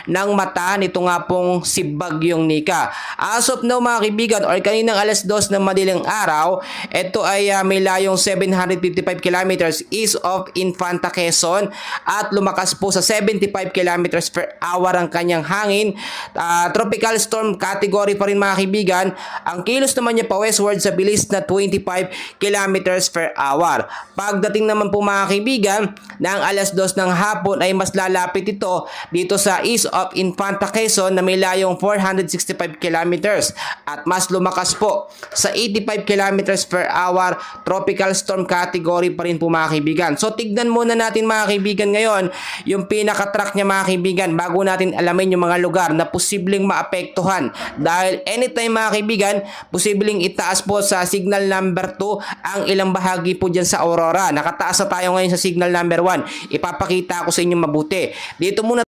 ng mata nito nga pong si Bagyong Nika. As of now mga kaibigan, or kaninang alas 2 ng madaling araw, ito ay may layong 755 kilometers east of Infanta, Quezon, at lumakas po sa 75 kilometers per hour ang kanyang hangin. Tropical storm category pa rin mga kaibigan. Ang kilos naman niya pa westward sa bilis na 25 kilometers per hour. Pagdating naman po mga kaibigan ng alas 2 ng hapon ay mas lalapit ito dito sa east of Infanta, Quezon na may layong 465 kilometers at mas lumakas po sa 85 kilometers per hour. Tropical storm category pa rin po mga kaibigan. So tignan muna natin mga kaibigan ngayon yung pinaka-track niya mga kaibigan bago natin alamin yung mga lugar na posibleng maapektuhan, dahil anytime mga kaibigan posibleng itaas po sa signal number 2 ang ilang bahagi po dyan sa Aurora. Nakataas na tayo ngayon sa signal number 1. Ipapakita ko sa inyo mabuti. Dito muna